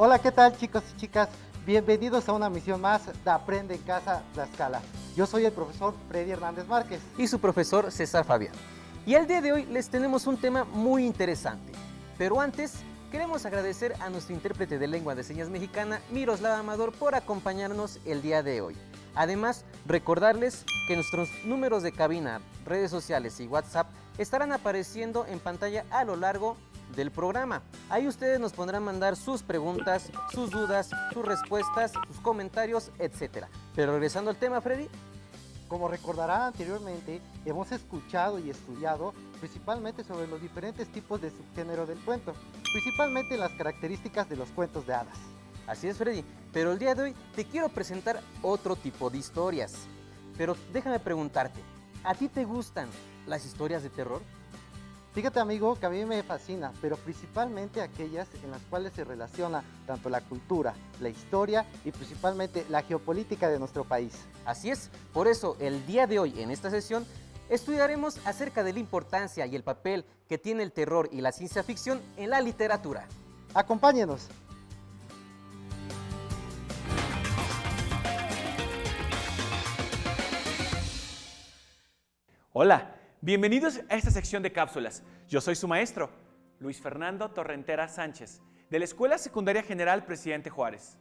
Hola, ¿qué tal chicos y chicas? Bienvenidos a una misión más de Aprende en Casa Tlaxcala. Yo soy el profesor Freddy Hernández Márquez. Y su profesor César Fabián. Y el día de hoy les tenemos un tema muy interesante. Pero antes, queremos agradecer a nuestro intérprete de lengua de señas mexicana, Miroslava Amador, por acompañarnos el día de hoy. Además, recordarles que nuestros números de cabina, redes sociales y WhatsApp estarán apareciendo en pantalla a lo largo del programa. Ahí ustedes nos podrán mandar sus preguntas, sus dudas, sus respuestas, sus comentarios, etc. Pero regresando al tema, Freddy. Como recordarán anteriormente, hemos escuchado y estudiado principalmente sobre los diferentes tipos de subgénero del cuento, principalmente las características de los cuentos de hadas. Así es, Freddy, pero el día de hoy te quiero presentar otro tipo de historias. Pero déjame preguntarte, ¿a ti te gustan las historias de terror? Fíjate amigo que a mí me fascina, pero principalmente aquellas en las cuales se relaciona tanto la cultura, la historia y principalmente la geopolítica de nuestro país. Así es, por eso el día de hoy en esta sesión estudiaremos acerca de la importancia y el papel que tiene el terror y la ciencia ficción en la literatura. Acompáñenos. Hola, bienvenidos a esta sección de cápsulas. Yo soy su maestro, Luis Fernando Torrentera Sánchez, de la Escuela Secundaria General Presidente Juárez.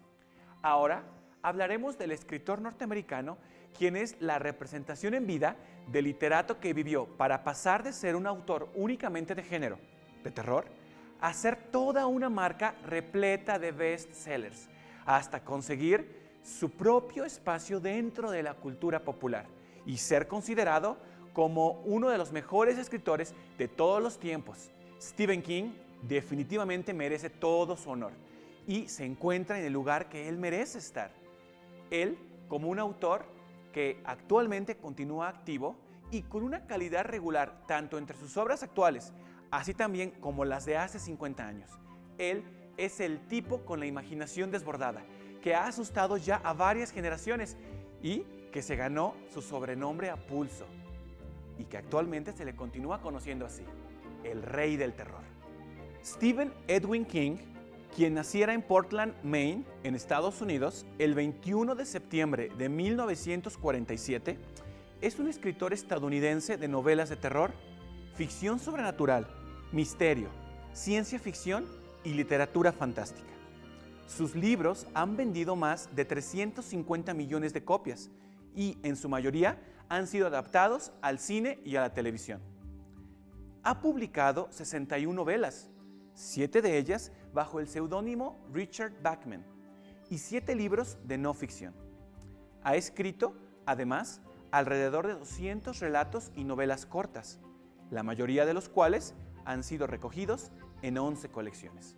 Ahora hablaremos del escritor norteamericano, quien es la representación en vida del literato que vivió para pasar de ser un autor únicamente de género, de terror, a ser toda una marca repleta de bestsellers, hasta conseguir su propio espacio dentro de la cultura popular y ser considerado como uno de los mejores escritores de todos los tiempos. Stephen King definitivamente merece todo su honor y se encuentra en el lugar que él merece estar. Él, como un autor que actualmente continúa activo y con una calidad regular tanto entre sus obras actuales, así también como las de hace 50 años. Él es el tipo con la imaginación desbordada, que ha asustado ya a varias generaciones y que se ganó su sobrenombre a pulso, y que actualmente se le continúa conociendo así, el rey del terror. Stephen Edwin King, quien naciera en Portland, Maine, en Estados Unidos, el 21 de septiembre de 1947, es un escritor estadounidense de novelas de terror, ficción sobrenatural, misterio, ciencia ficción y literatura fantástica. Sus libros han vendido más de 350 millones de copias y, en su mayoría, han sido adaptados al cine y a la televisión. Ha publicado 61 novelas, 7 de ellas bajo el seudónimo Richard Bachman, y 7 libros de no ficción. Ha escrito, además, alrededor de 200 relatos y novelas cortas, la mayoría de los cuales han sido recogidos en 11 colecciones.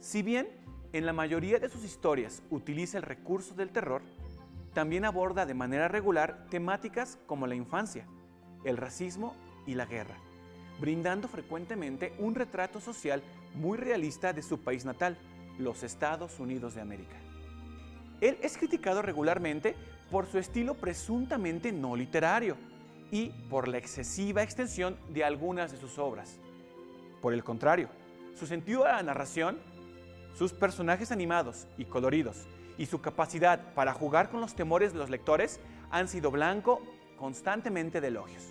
Si bien en la mayoría de sus historias utiliza el recurso del terror, también aborda de manera regular temáticas como la infancia, el racismo y la guerra, brindando frecuentemente un retrato social muy realista de su país natal, los Estados Unidos de América. Él es criticado regularmente por su estilo presuntamente no literario y por la excesiva extensión de algunas de sus obras. Por el contrario, su sentido de la narración, sus personajes animados y coloridos, y su capacidad para jugar con los temores de los lectores han sido blanco constantemente de elogios.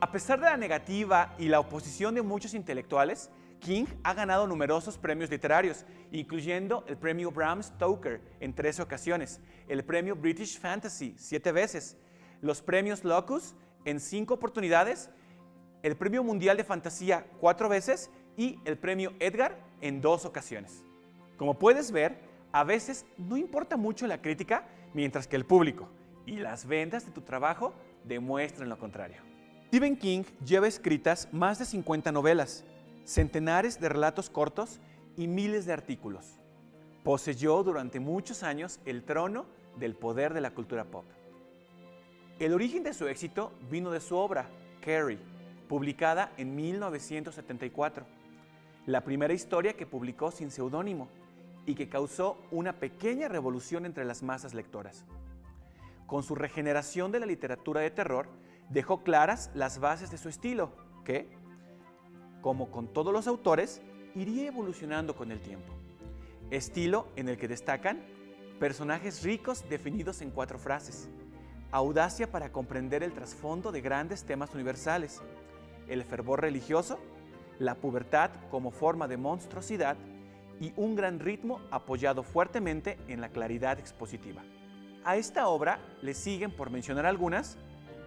A pesar de la negativa y la oposición de muchos intelectuales, King ha ganado numerosos premios literarios, incluyendo el premio Bram Stoker en 13 ocasiones, el premio British Fantasy 7 veces, los premios Locus en 5 oportunidades, el premio Mundial de Fantasía 4 veces y el premio Edgar en 2 ocasiones. Como puedes ver, a veces no importa mucho la crítica, mientras que el público y las ventas de tu trabajo demuestran lo contrario. Stephen King lleva escritas más de 50 novelas, centenares de relatos cortos y miles de artículos. Poseyó durante muchos años el trono del poder de la cultura pop. El origen de su éxito vino de su obra, Carrie, publicada en 1974, la primera historia que publicó sin seudónimo y que causó una pequeña revolución entre las masas lectoras. Con su regeneración de la literatura de terror, dejó claras las bases de su estilo, que, como con todos los autores, iría evolucionando con el tiempo. estilo en el que destacan personajes ricos definidos en 4 frases, audacia para comprender el trasfondo de grandes temas universales, el fervor religioso, la pubertad como forma de monstruosidad y un gran ritmo apoyado fuertemente en la claridad expositiva. A esta obra le siguen, por mencionar algunas,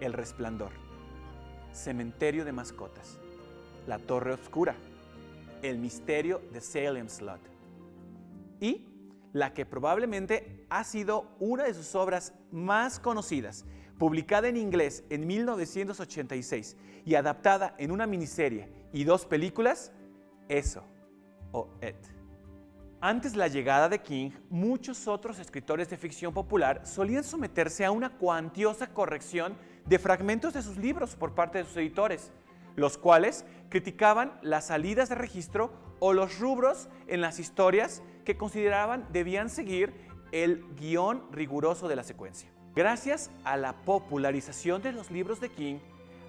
El Resplandor, Cementerio de Mascotas, La Torre Oscura, El Misterio de Salem Slot y la que probablemente ha sido una de sus obras más conocidas, publicada en inglés en 1986 y adaptada en una miniserie y 2 películas, Eso o It. Antes de la llegada de King, muchos otros escritores de ficción popular solían someterse a una cuantiosa corrección de fragmentos de sus libros por parte de sus editores, los cuales criticaban las salidas de registro o los rubros en las historias que consideraban debían seguir el guión riguroso de la secuencia. Gracias a la popularización de los libros de King,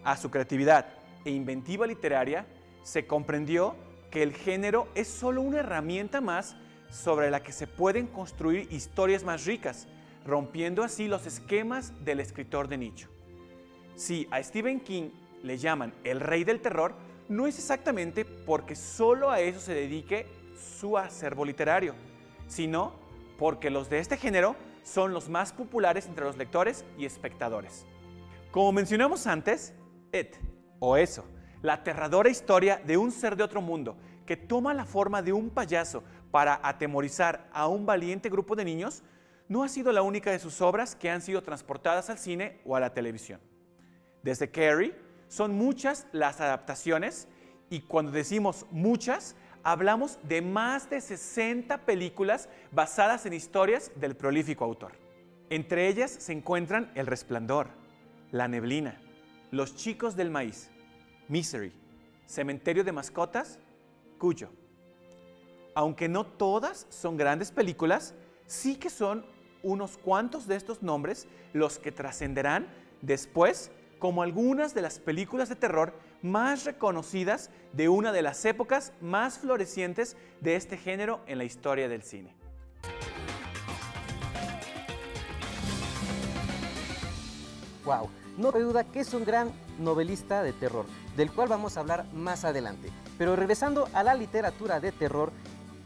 a su creatividad e inventiva literaria, se comprendió que el género es solo una herramienta más sobre la que se pueden construir historias más ricas, rompiendo así los esquemas del escritor de nicho. Si a Stephen King le llaman el rey del terror, no es exactamente porque solo a eso se dedique su acervo literario, sino porque los de este género son los más populares entre los lectores y espectadores. Como mencionamos antes, It, o Eso, la aterradora historia de un ser de otro mundo que toma la forma de un payaso para atemorizar a un valiente grupo de niños, no ha sido la única de sus obras que han sido transportadas al cine o a la televisión. Desde Carrie, son muchas las adaptaciones y cuando decimos muchas, hablamos de más de 60 películas basadas en historias del prolífico autor. Entre ellas se encuentran El Resplandor, La Neblina, Los Chicos del Maíz, Misery, Cementerio de Mascotas, Cuyo. Aunque no todas son grandes películas, sí que son unos cuantos de estos nombres los que trascenderán después como algunas de las películas de terror más reconocidas de una de las épocas más florecientes de este género en la historia del cine. Wow, no hay duda que es un gran novelista de terror, del cual vamos a hablar más adelante. Pero regresando a la literatura de terror,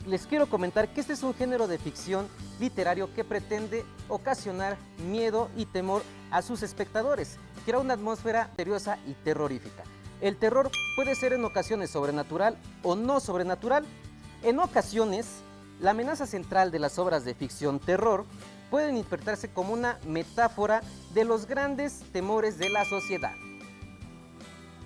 les quiero comentar que este es un género de ficción literario que pretende ocasionar miedo y temor a sus espectadores, crea una atmósfera misteriosa y terrorífica. El terror puede ser en ocasiones sobrenatural o no sobrenatural. En ocasiones, la amenaza central de las obras de ficción terror pueden interpretarse como una metáfora de los grandes temores de la sociedad.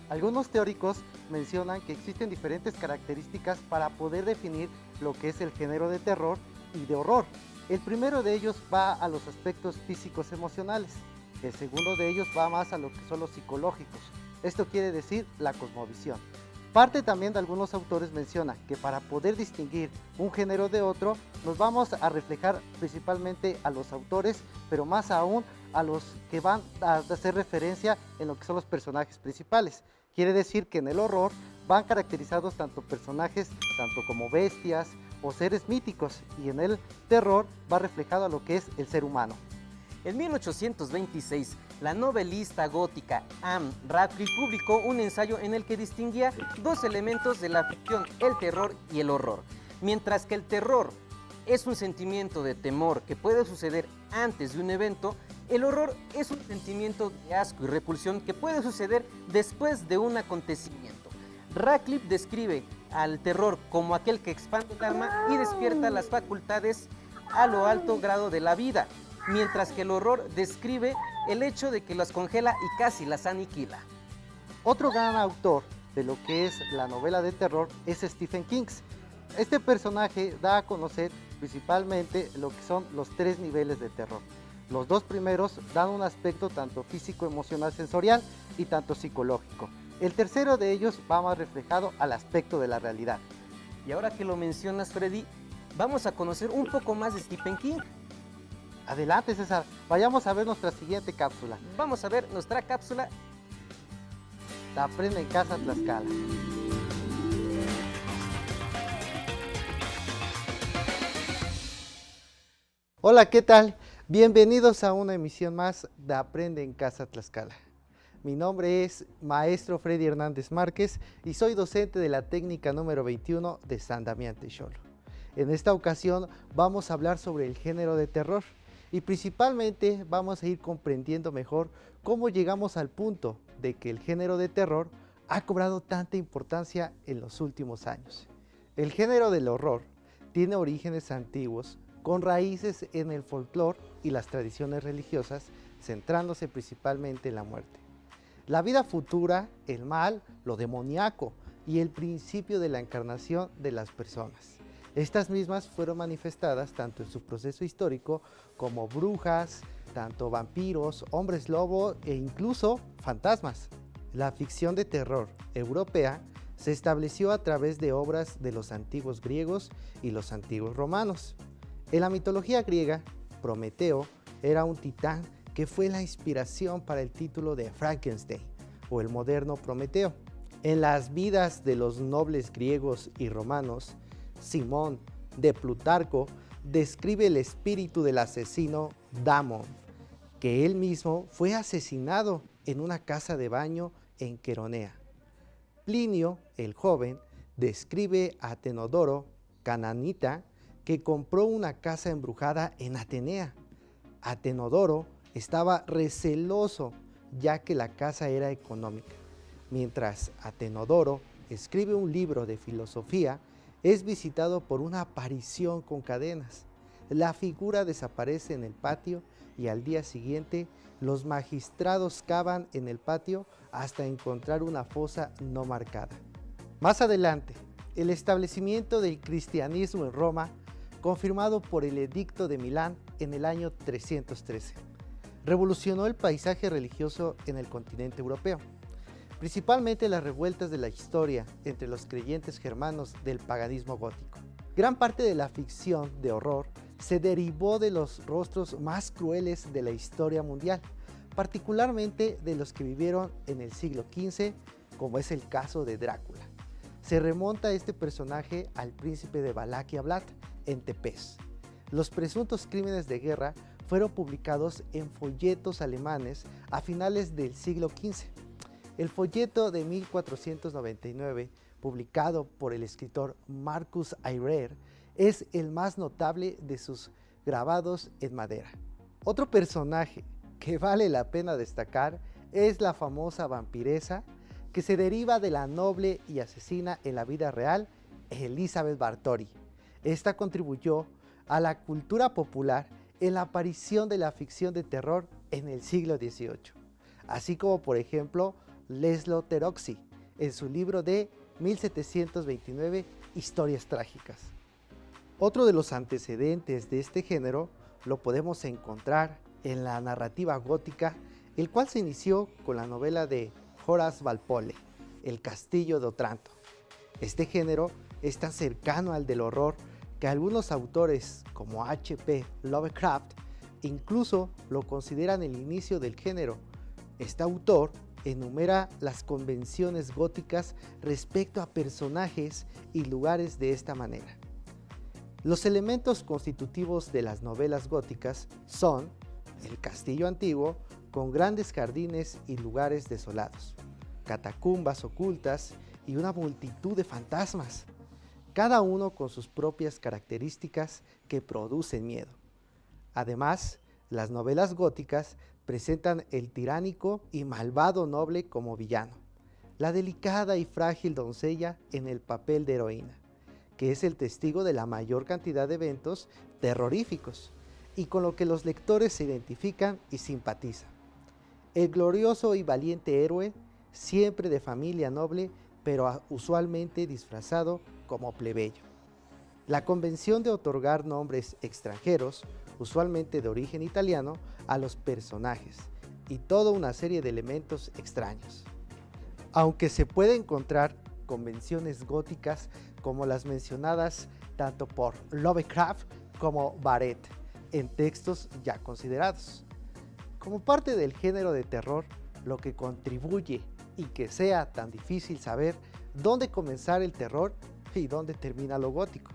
Algunos teóricos mencionan que existen diferentes características para poder definir lo que es el género de terror y de horror. El primero de ellos va a los aspectos físicos emocionales. El segundo de ellos va más a lo que son los psicológicos. Esto quiere decir la cosmovisión. Parte también de algunos autores menciona que para poder distinguir un género de otro, nos vamos a reflejar principalmente a los autores, pero más aún a los que van a hacer referencia en lo que son los personajes principales. Quiere decir que en el horror van caracterizados tanto personajes, tanto como bestias o seres míticos, y en el terror va reflejado a lo que es el ser humano. En 1826, la novelista gótica Anne Radcliffe publicó un ensayo en el que distinguía dos elementos de la ficción, el terror y el horror. Mientras que el terror es un sentimiento de temor que puede suceder antes de un evento, el horror es un sentimiento de asco y repulsión que puede suceder después de un acontecimiento. Radcliffe describe al terror como aquel que expande el alma y despierta las facultades a lo alto grado de la vida, mientras que el horror describe el hecho de que las congela y casi las aniquila. Otro gran autor de lo que es la novela de terror es Stephen King. Este personaje da a conocer principalmente lo que son los 3 niveles de terror. Los 2 primeros dan un aspecto tanto físico, emocional, sensorial y tanto psicológico. El tercero de ellos va más reflejado al aspecto de la realidad. Y ahora que lo mencionas, Freddy, vamos a conocer un poco más de Stephen King. Adelante, César, vayamos a ver nuestra siguiente cápsula. Vamos a ver nuestra cápsula. Aprende en casa, Tlaxcala. Hola, ¿qué tal? Bienvenidos a una emisión más de Aprende en Casa Tlaxcala. Mi nombre es Maestro Freddy Hernández Márquez y soy docente de la técnica número 21 de San Damián Texolo. En esta ocasión vamos a hablar sobre el género de terror y principalmente vamos a ir comprendiendo mejor cómo llegamos al punto de que el género de terror ha cobrado tanta importancia en los últimos años. El género del horror tiene orígenes antiguos con raíces en el folclore y las tradiciones religiosas, centrándose principalmente en la muerte. La vida futura, el mal, lo demoníaco y el principio de la encarnación de las personas. Estas mismas fueron manifestadas tanto en su proceso histórico como brujas, tanto vampiros, hombres lobo e incluso fantasmas. La ficción de terror europea se estableció a través de obras de los antiguos griegos y los antiguos romanos. En la mitología griega, Prometeo era un titán que fue la inspiración para el título de Frankenstein o el moderno Prometeo. En las vidas de los nobles griegos y romanos, Simón de Plutarco describe el espíritu del asesino Damon, que él mismo fue asesinado en una casa de baño en Queronea. Plinio, el joven, describe a Tenodoro, cananita, que compró una casa embrujada en Atenea. Atenodoro estaba receloso ya que la casa era económica. Mientras Atenodoro escribe un libro de filosofía, es visitado por una aparición con cadenas. La figura desaparece en el patio y al día siguiente los magistrados cavan en el patio hasta encontrar una fosa no marcada. Más adelante, el establecimiento del cristianismo en Roma, confirmado por el Edicto de Milán en el año 313, revolucionó el paisaje religioso en el continente europeo. Principalmente las revueltas de la historia entre los creyentes germanos del paganismo gótico. Gran parte de la ficción de horror se derivó de los rostros más crueles de la historia mundial, particularmente de los que vivieron en el siglo XV, como es el caso de Drácula. Se remonta este personaje al príncipe de Valaquia Vlad en Tepez. Los presuntos crímenes de guerra fueron publicados en folletos alemanes a finales del siglo XV. El folleto de 1499, publicado por el escritor Marcus Aurelius, es el más notable de sus grabados en madera. Otro personaje que vale la pena destacar es la famosa vampiresa que se deriva de la noble y asesina en la vida real Elizabeth Báthory. Esta contribuyó a la cultura popular en la aparición de la ficción de terror en el siglo XVIII, así como por ejemplo Laszlo Teroczy en su libro de 1729 Historias trágicas. Otro de los antecedentes de este género lo podemos encontrar en la narrativa gótica, el cual se inició con la novela de Horace Walpole, El Castillo de Otranto. Este género es tan cercano al del horror que algunos autores como H.P. Lovecraft incluso lo consideran el inicio del género. Este autor enumera las convenciones góticas respecto a personajes y lugares de esta manera. Los elementos constitutivos de las novelas góticas son el castillo antiguo con grandes jardines y lugares desolados, catacumbas ocultas y una multitud de fantasmas, cada uno con sus propias características que producen miedo. Además, las novelas góticas presentan el tiránico y malvado noble como villano, la delicada y frágil doncella en el papel de heroína, que es el testigo de la mayor cantidad de eventos terroríficos y con lo que los lectores se identifican y simpatizan. El glorioso y valiente héroe, siempre de familia noble, pero usualmente disfrazado como plebeyo. La convención de otorgar nombres extranjeros, usualmente de origen italiano, a los personajes y toda una serie de elementos extraños. Aunque se puede encontrar convenciones góticas como las mencionadas tanto por Lovecraft como Barrett en textos ya considerados. Como parte del género de terror, lo que contribuye y que sea tan difícil saber dónde comenzar el terror y dónde termina lo gótico.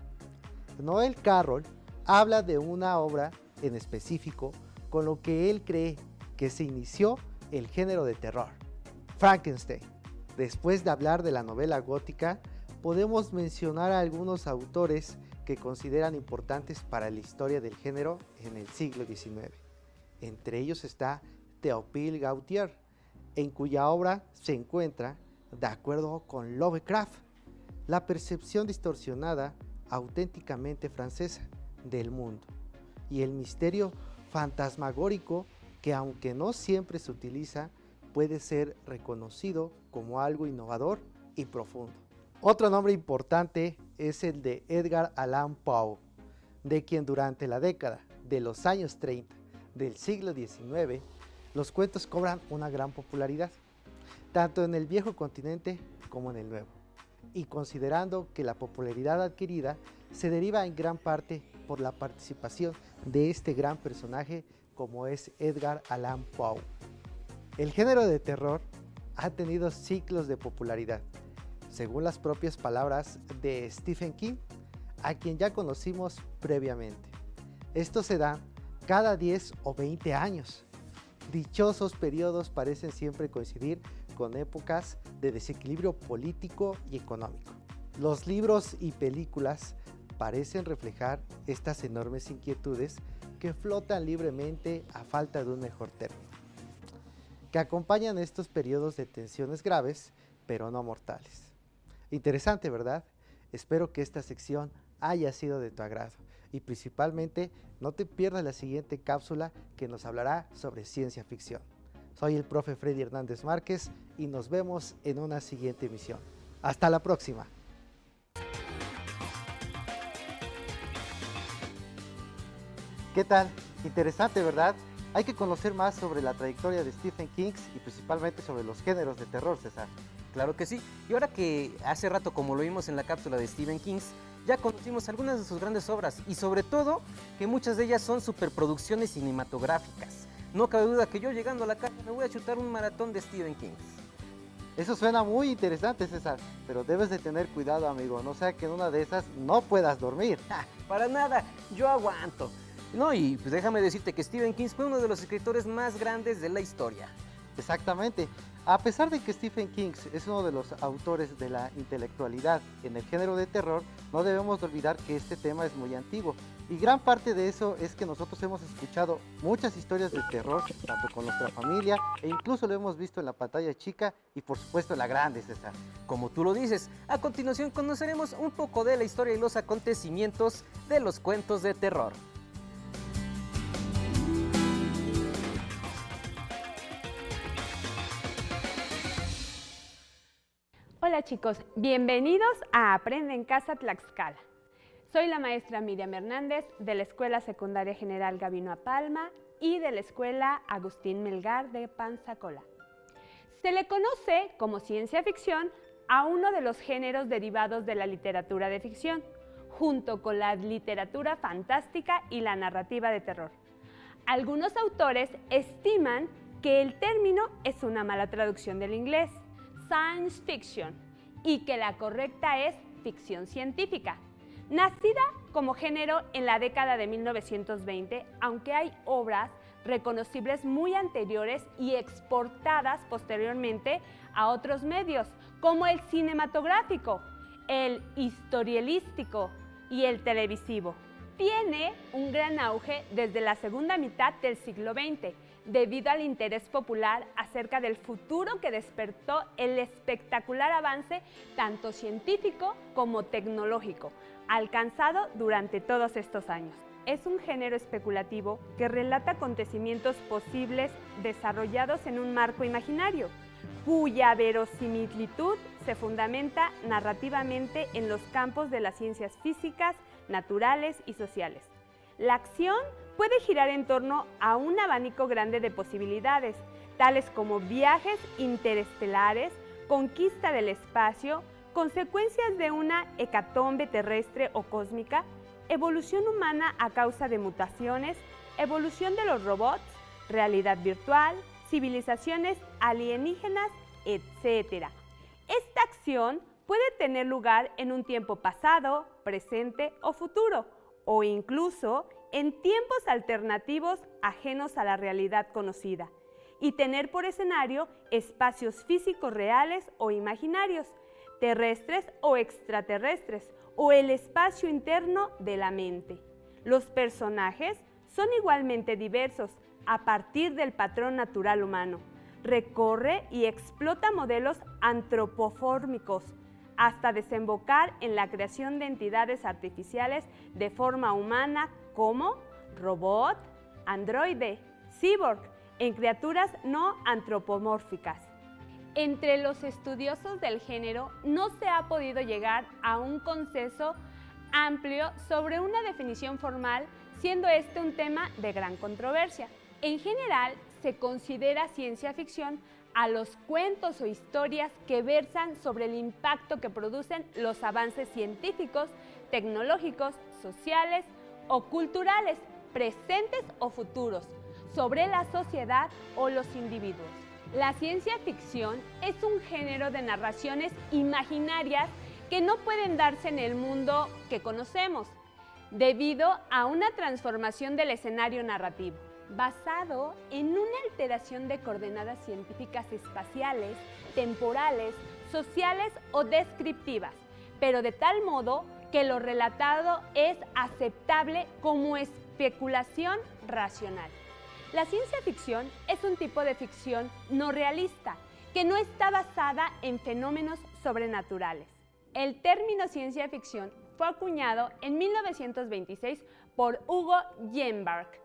Noel Carroll habla de una obra en específico con lo que él cree que se inició el género de terror, Frankenstein. Después de hablar de la novela gótica, podemos mencionar a algunos autores que consideran importantes para la historia del género en el siglo XIX. Entre ellos está Théophile Gautier, en cuya obra se encuentra, de acuerdo con Lovecraft, la percepción distorsionada, auténticamente francesa, del mundo y el misterio fantasmagórico que, aunque no siempre se utiliza, puede ser reconocido como algo innovador y profundo. Otro nombre importante es el de Edgar Allan Poe, de quien durante la década de los años 30 del siglo XIX, los cuentos cobran una gran popularidad, tanto en el viejo continente como en el nuevo, y considerando que la popularidad adquirida se deriva en gran parte por la participación de este gran personaje como es Edgar Allan Poe. El género de terror ha tenido ciclos de popularidad, según las propias palabras de Stephen King, a quien ya conocimos previamente. Esto se da cada 10 o 20 años. Dichosos periodos parecen siempre coincidir con épocas de desequilibrio político y económico. Los libros y películas parecen reflejar estas enormes inquietudes que flotan libremente a falta de un mejor término, que acompañan estos periodos de tensiones graves, pero no mortales. Interesante, ¿verdad? Espero que esta sección haya sido de tu agrado y principalmente no te pierdas la siguiente cápsula que nos hablará sobre ciencia ficción. Soy el profe Freddy Hernández Márquez y nos vemos en una siguiente emisión. Hasta la próxima. ¿Qué tal? Interesante, ¿verdad? Hay que conocer más sobre la trayectoria de Stephen King y principalmente sobre los géneros de terror, César. Claro que sí. Y ahora que hace rato, como lo vimos en la cápsula de Stephen King, ya conocimos algunas de sus grandes obras y sobre todo que muchas de ellas son superproducciones cinematográficas. No cabe duda que yo llegando a la casa me voy a chutar un maratón de Stephen King. Eso suena muy interesante, César, pero debes de tener cuidado, amigo, no sea que en una de esas no puedas dormir. Para nada, yo aguanto. No, y pues déjame decirte que Stephen King fue uno de los escritores más grandes de la historia. Exactamente. A pesar de que Stephen King es uno de los autores de la intelectualidad en el género de terror, no debemos olvidar que este tema es muy antiguo. Y gran parte de eso es que nosotros hemos escuchado muchas historias de terror, tanto con nuestra familia, e incluso lo hemos visto en la pantalla chica y por supuesto en la grande, César. Como tú lo dices, a continuación conoceremos un poco de la historia y los acontecimientos de los cuentos de terror. Hola chicos, bienvenidos a Aprende en Casa Tlaxcala. Soy la maestra Miriam Hernández de la Escuela Secundaria General Gabino Apalma y de la Escuela Agustín Melgar de Panzacola. Se le conoce como ciencia ficción a uno de los géneros derivados de la literatura de ficción, junto con la literatura fantástica y la narrativa de terror. Algunos autores estiman que el término es una mala traducción del inglés, science fiction, y que la correcta es ficción científica. Nacida como género en la década de 1920, aunque hay obras reconocibles muy anteriores y exportadas posteriormente a otros medios, como el cinematográfico, el historielístico y el televisivo. Tiene un gran auge desde la segunda mitad del siglo XX, debido al interés popular acerca del futuro que despertó el espectacular avance tanto científico como tecnológico, alcanzado durante todos estos años. Es un género especulativo que relata acontecimientos posibles desarrollados en un marco imaginario, cuya verosimilitud se fundamenta narrativamente en los campos de las ciencias físicas, naturales y sociales. La acción puede girar en torno a un abanico grande de posibilidades, tales como viajes interestelares, conquista del espacio, consecuencias de una hecatombe terrestre o cósmica, evolución humana a causa de mutaciones, evolución de los robots, realidad virtual, civilizaciones alienígenas, etc. Esta acción puede tener lugar en un tiempo pasado, presente o futuro, o incluso en tiempos alternativos ajenos a la realidad conocida y tener por escenario espacios físicos reales o imaginarios, terrestres o extraterrestres, o el espacio interno de la mente. Los personajes son igualmente diversos a partir del patrón natural humano. Recorre y explota modelos antropomórficos hasta desembocar en la creación de entidades artificiales de forma humana como robot, androide, cyborg, en criaturas no antropomórficas. Entre los estudiosos del género no se ha podido llegar a un consenso amplio sobre una definición formal, siendo este un tema de gran controversia. En general, se considera ciencia ficción a los cuentos o historias que versan sobre el impacto que producen los avances científicos, tecnológicos, sociales o culturales, presentes o futuros, sobre la sociedad o los individuos. La ciencia ficción es un género de narraciones imaginarias que no pueden darse en el mundo que conocemos, debido a una transformación del escenario narrativo, basado en una alteración de coordenadas científicas espaciales, temporales, sociales o descriptivas, pero de tal modo que lo relatado es aceptable como especulación racional. La ciencia ficción es un tipo de ficción no realista, que no está basada en fenómenos sobrenaturales. El término ciencia ficción fue acuñado en 1926 por Hugo Gernsback,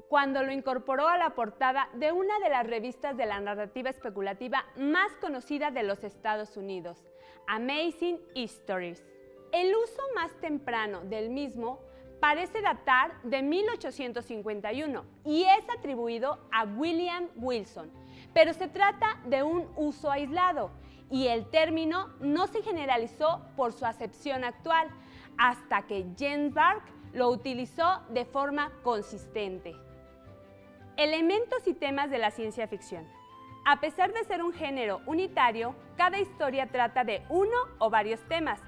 cuando lo incorporó a la portada de una de las revistas de la narrativa especulativa más conocida de los Estados Unidos, Amazing Stories. El uso más temprano del mismo parece datar de 1851 y es atribuido a William Wilson, pero se trata de un uso aislado y el término no se generalizó por su acepción actual hasta que Gernsback lo utilizó de forma consistente. Elementos y temas de la ciencia ficción. A pesar de ser un género unitario, cada historia trata de uno o varios temas.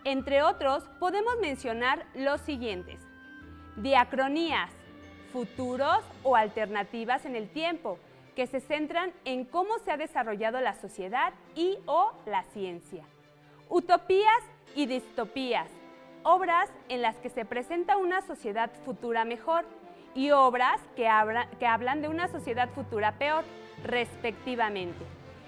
Entre otros, podemos mencionar los siguientes: diacronías, futuros o alternativas en el tiempo, que se centran en cómo se ha desarrollado la sociedad y o la ciencia. Utopías y distopías, obras en las que se presenta una sociedad futura mejor, y obras que hablan de una sociedad futura peor, respectivamente.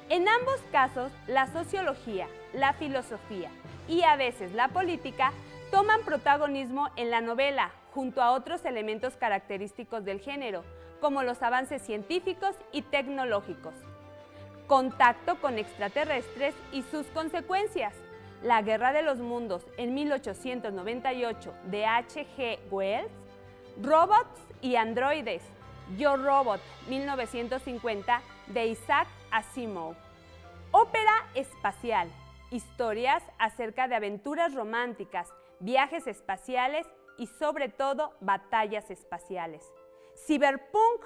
En ambos casos, la sociología, la filosofía y a veces la política toman protagonismo en la novela, junto a otros elementos característicos del género, como los avances científicos y tecnológicos. Contacto con extraterrestres y sus consecuencias. La Guerra de los Mundos en 1898 de H.G. Wells. Robots y androides. Yo Robot 1950 de Isaac Asimov. Ópera espacial. Historias acerca de aventuras románticas, viajes espaciales y sobre todo batallas espaciales. Cyberpunk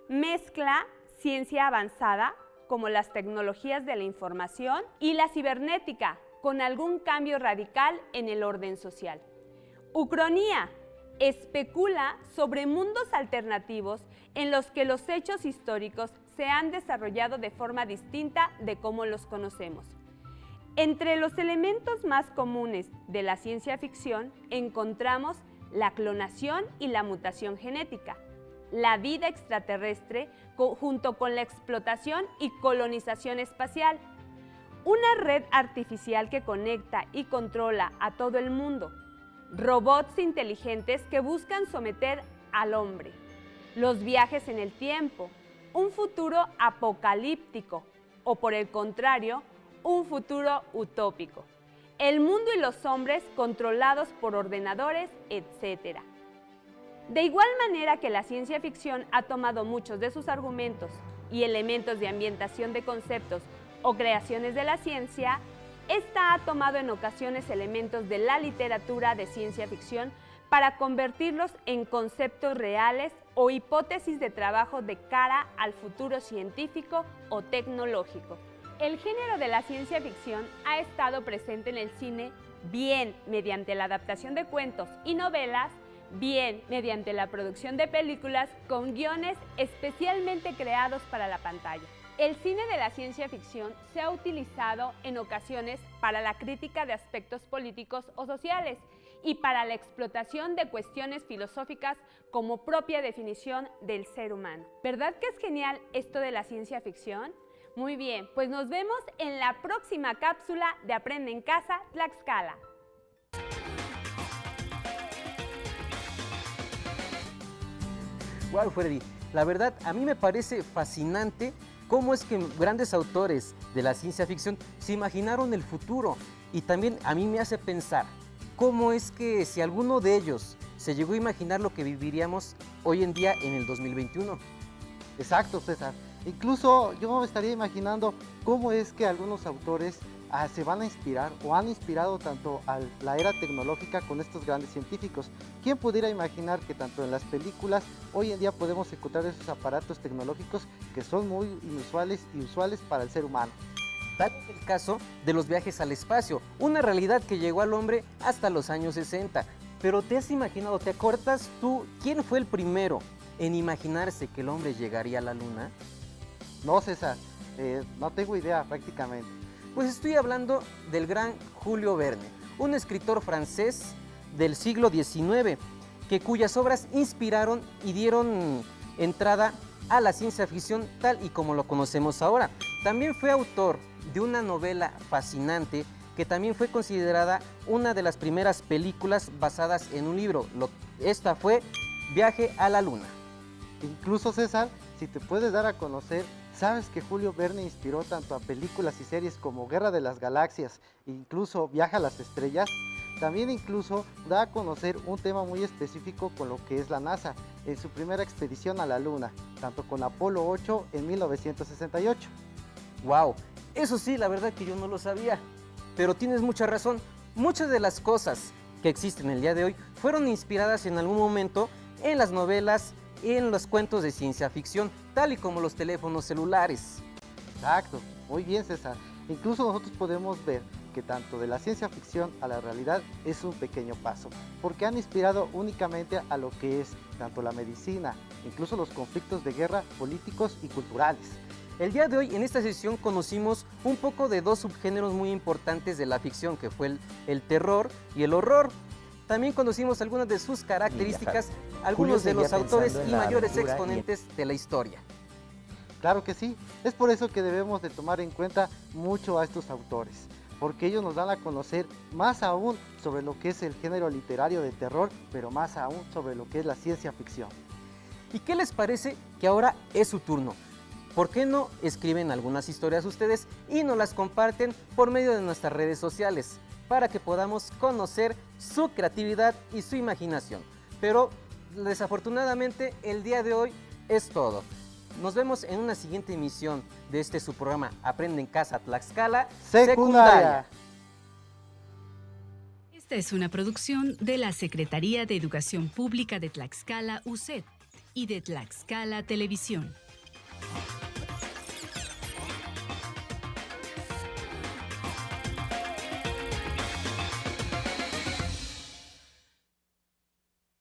mezcla ciencia avanzada como las tecnologías de la información y la cibernética con algún cambio radical en el orden social. Ucronía especula sobre mundos alternativos en los que los hechos históricos se han desarrollado de forma distinta de cómo los conocemos. Entre los elementos más comunes de la ciencia ficción encontramos la clonación y la mutación genética, la vida extraterrestre junto con la explotación y colonización espacial, una red artificial que conecta y controla a todo el mundo, robots inteligentes que buscan someter al hombre, los viajes en el tiempo, un futuro apocalíptico o, por el contrario, un futuro utópico, el mundo y los hombres controlados por ordenadores, etc. De igual manera que la ciencia ficción ha tomado muchos de sus argumentos y elementos de ambientación de conceptos o creaciones de la ciencia, esta ha tomado en ocasiones elementos de la literatura de ciencia ficción para convertirlos en conceptos reales o hipótesis de trabajo de cara al futuro científico o tecnológico. El género de la ciencia ficción ha estado presente en el cine bien mediante la adaptación de cuentos y novelas, bien mediante la producción de películas con guiones especialmente creados para la pantalla. El cine de la ciencia ficción se ha utilizado en ocasiones para la crítica de aspectos políticos o sociales y para la explotación de cuestiones filosóficas como propia definición del ser humano. ¿Verdad que es genial esto de la ciencia ficción? Muy bien, pues nos vemos en la próxima cápsula de Aprende en Casa Tlaxcala. Wow, Freddy, la verdad a mí me parece fascinante cómo es que grandes autores de la ciencia ficción se imaginaron el futuro, y también a mí me hace pensar cómo es que si alguno de ellos se llegó a imaginar lo que viviríamos hoy en día en el 2021. Exacto, César. Incluso yo me estaría imaginando cómo es que algunos autores se van a inspirar o han inspirado tanto a la era tecnológica con estos grandes científicos. ¿Quién pudiera imaginar que tanto en las películas hoy en día podemos encontrar esos aparatos tecnológicos que son muy inusuales y usuales para el ser humano? Tal es el caso de los viajes al espacio, una realidad que llegó al hombre hasta los años 60. Pero ¿te has imaginado, te acuerdas tú, quién fue el primero en imaginarse que el hombre llegaría a la luna? No, César, no tengo idea prácticamente. Pues estoy hablando del gran Julio Verne, un escritor francés del siglo XIX, cuyas obras inspiraron y dieron entrada a la ciencia ficción tal y como lo conocemos ahora. También fue autor de una novela fascinante que también fue considerada una de las primeras películas basadas en un libro. Esta fue Viaje a la Luna. Incluso, César, si te puedes dar a conocer, ¿sabes que Julio Verne inspiró tanto a películas y series como Guerra de las Galaxias, incluso Viaje a las Estrellas? También incluso da a conocer un tema muy específico con lo que es la NASA, en su primera expedición a la Luna, tanto con Apolo 8 en 1968. ¡Wow! Eso sí, la verdad que yo no lo sabía. Pero tienes mucha razón, muchas de las cosas que existen el día de hoy fueron inspiradas en algún momento en las novelas y en los cuentos de ciencia ficción, tal y como los teléfonos celulares. Exacto, muy bien, César. Incluso nosotros podemos ver que tanto de la ciencia ficción a la realidad es un pequeño paso, porque han inspirado únicamente a lo que es tanto la medicina, incluso los conflictos de guerra políticos y culturales. El día de hoy en esta sesión conocimos un poco de dos subgéneros muy importantes de la ficción, que fue el terror y el horror. También conocimos algunas de sus características, algunos de los autores y mayores exponentes de la historia. Claro que sí, es por eso que debemos de tomar en cuenta mucho a estos autores, porque ellos nos dan a conocer más aún sobre lo que es el género literario de terror, pero más aún sobre lo que es la ciencia ficción. ¿Y qué les parece que ahora es su turno? ¿Por qué no escriben algunas historias ustedes y nos las comparten por medio de nuestras redes sociales para que podamos conocer su creatividad y su imaginación? Pero desafortunadamente el día de hoy es todo. Nos vemos en una siguiente emisión de su programa Aprende en Casa Tlaxcala Secundaria. Esta es una producción de la Secretaría de Educación Pública de Tlaxcala, UCET, y de Tlaxcala Televisión.